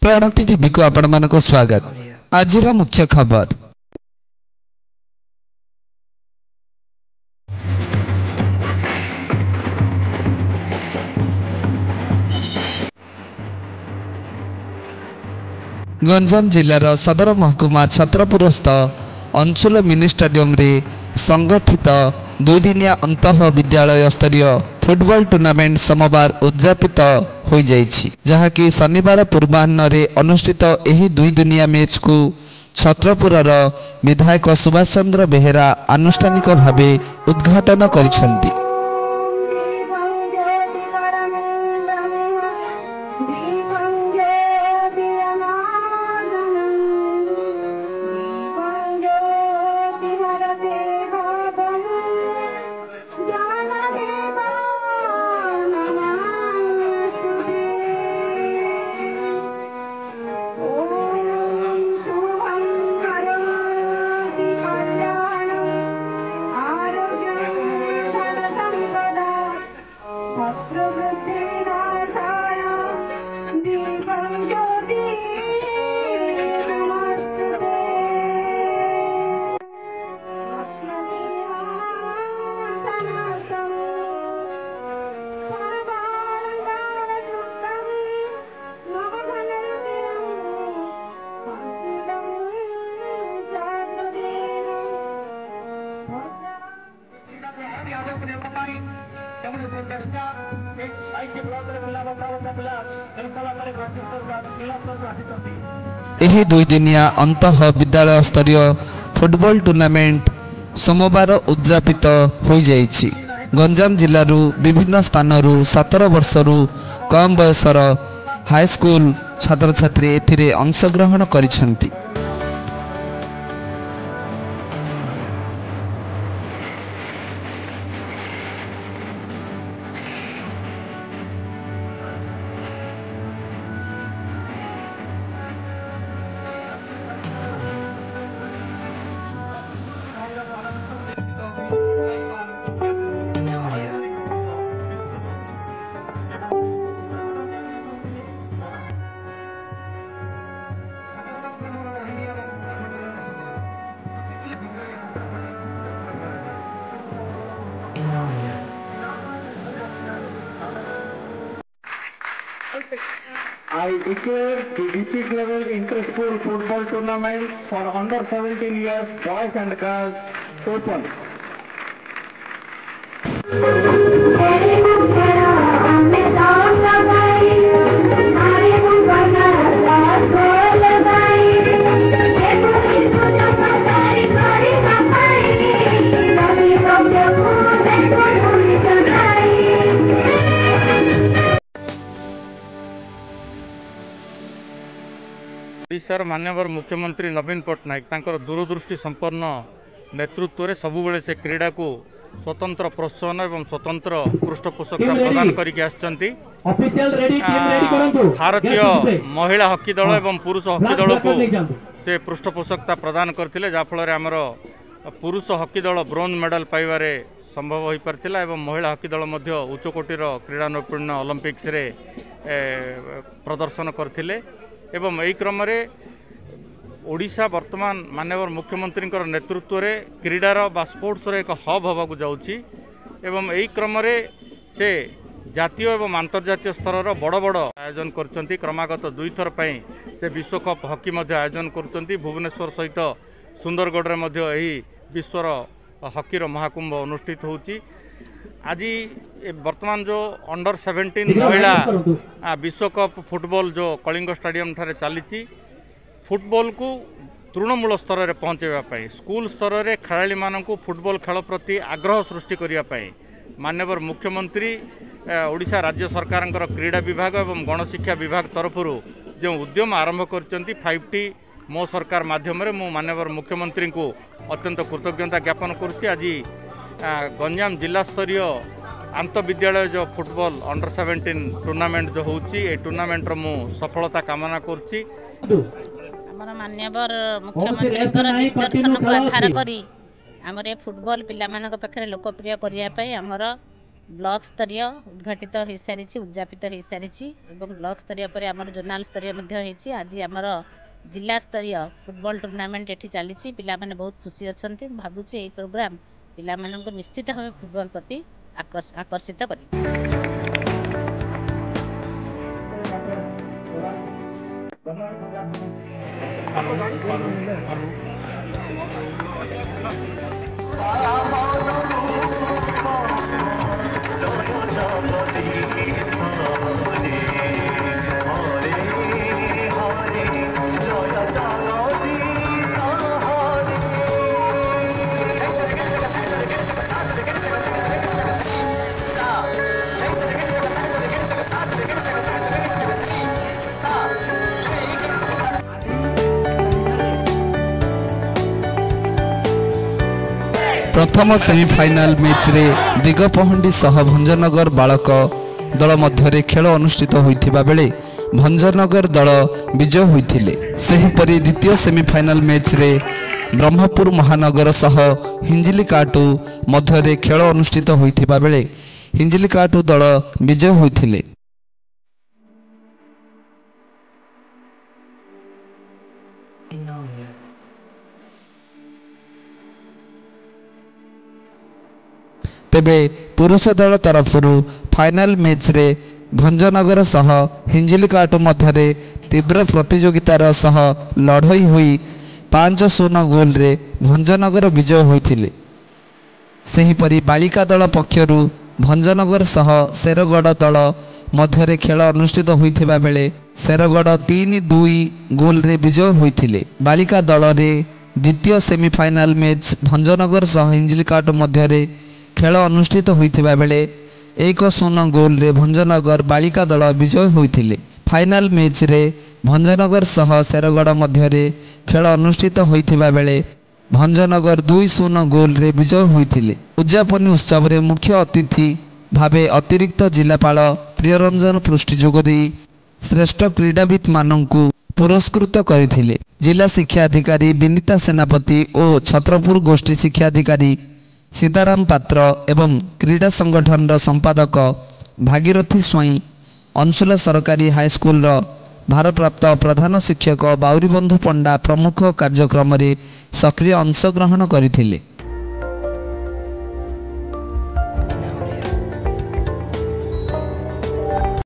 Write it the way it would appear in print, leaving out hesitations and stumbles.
Pranati TV को आपण मानक स्वागत। आज मुख्य खबर। गंजाम जिलार सदर महकुमा छत्रपुरस्थ अंचल मिनी स्टेडियम रे संगठित दुईदिनिया अंतः विद्यालय स्तरीय फुटबॉल टूर्नामेंट सोमवार उद्यापित हो जाइछि, जहाँकि शनिवार पूर्वाह्न रे अनुष्ठित एही दुई दुनिया मैच को छत्रपुरर विधायक सुभाष चंद्र बेहेरा आनुष्ठानिक भावे उद्घाटन करिसेंति। एही दुई दिनिया अंतः विद्यालय स्तरीय फुटबॉल टूर्नामेंट सोमवार उद्यापित हो जाइछि। गंजाम जिल्लारू विभिन्न स्थानरू 17 वर्षरू कम बयसर हाईस्कूल छात्र छात्री एथिरे अंशग्रहण करिसेंति। I declare the district level inter-school football tournament for under 17 years boys and girls open. ओडिशार माननीय मुख्यमंत्री नवीन पट्टनायक तांकर दूरदृष्टि संपन्न नेतृत्व में सबुबले से क्रीड़ा को स्वतंत्र प्रोत्साहन एवं स्वतंत्र पृष्ठपोषकता प्रदान करके आछंती। भारतीय महिला हॉकी दल एवं पुरुष हॉकी दल को से पृष्ठपोषकता प्रदान करथिले, जाफल आमर पुरुष हॉकी दल ब्रोंज मेडल पाइबारे संभव हो पार्थिला एवं महिला हॉकी दल मध्य उच्चकोटीर क्रीड़ा नैपुण्य ओलंपिक्स रे प्रदर्शन करथिले। एवं यही क्रम ओडिशा वर्तमान माननीय मुख्यमंत्री नेतृत्व में क्रीडार बा स्पोर्ट्स एक हब होगा जाउछि एवं यही क्रम से जातीय एवं अंतर्जातीय स्तर बड़ बड़ आयोजन करछंती। क्रमागत दुई थर पई से विश्वकप हॉकी मध्य आयोजन करछंती। भुवनेश्वर सहित सुंदरगढ़ में यही विश्वर हॉकीर महाकुंभ अनुष्ठित होउछि। आज वर्तमान जो अंडर 17 महिला विश्वकप फुटबॉल जो कलिंग स्टेडियम ठारे चली फुटबॉल को तृणमूल स्तर में पहुँचाई स्कूल स्तर में खेलाड़ी मानू फुटबॉल खेल प्रति आग्रह सृष्टि करने माननीय मुख्यमंत्री ओडिशा राज्य सरकार क्रीड़ा विभाग एवं गणशिक्षा विभाग तरफ जो उद्यम आरंभ कर 5T मो सरकार माध्यम मु माननीय मुख्यमंत्री को अत्यंत कृतज्ञता ज्ञापन करुच्ची। आज गंजाम जिला स्तरीय आंत विद्यालय जो फुटबॉल अंडर 17 टूर्नामेंट जो होउची ए टूर्नामेंट मु सफलता कामना करुच्ची। हमर मान्यवर मुख्यमंत्री निर्देशन को आधार करी हमर फुटबॉल पिला मानक पाखरे लोकप्रिय करिया पई हमर ब्लॉक स्तरीय उद्घाटित हो सारी उद्यापित हो सारी ब्लॉक स्तरीय पर आमर जोनाल स्तरीय आज आमर जिला स्तरीय फुटबॉल टूर्नामेंट ये चली पिला माने बहुत खुशी अच्छा भावुँ ये प्रोग्राम पिला मानक निश्चित भाव फुटबॉल प्रति आकर्षित कर प्रथम सेमिफाइनाल मैच रे दिगपहंडी सह भंजनगर बालक दल मध्य खेल अनुष्ठित होइथिबा बेले भंजनगर दल विजय होइथिले। सेहिपरि द्वितीय सेमिफाइनाल मैच रे ब्रह्मपुर महानगर सह हिंजिलिकाटू मध्य खेल अनुष्ठित होइथिबा बेले हिंजिलिकाटू दल विजय होइथिले। तेबे पुरुष दल तरफ फाइनाल मैच रे भंजनगर सह हिंजिलिकाटू मध्य तीव्र प्रतियोगितार सह लड़ई हुई 5-0 गोल रे भंजनगर विजय होइथिले। सेहिपरि बालिका दल पक्षरु भंजनगर सह शेरगढ़ दल मध्य खेल अनुष्ठित होइथिबा बेले शेरगढ़ 3-2 गोल रे विजय होइथिले। बालिका दल रे द्वितीय सेमिफाइनाल मैच भंजनगर सह हिंजिलिकाटू मध्य खेल अनुष्ठित होइथिबा बेले 1-0 गोल रे भंजनगर बालिका दल विजय होइथिले। फाइनाल मैच रे भंजनगर सह शेरगढ़ मध्य खेल अनुष्ठित होइथिबा बेले भंजनगर 2-0 गोल रे विजय होइथिले। उद्यापनी उत्सव रे मुख्य अतिथि भावे अतिरिक्त जिलापाल प्रियरंजन पृष्टि जोगदी श्रेष्ठ क्रीडाविद मानंकु पुरस्कृत करथिले। जिला शिक्षा अधिकारी विनीता सेनापति और छत्रपुर गोष्ठी शिक्षा अधिकारी सीताराम पात्र एवं क्रीडा संगठन संपादक भागीरथी स्वाई अंशुल सरकारी हाईस्कूल भारप्राप्त प्रधान शिक्षक बाउरीबंधु पंडा प्रमुख कार्यक्रम में सक्रिय अंशग्रहण करथिले।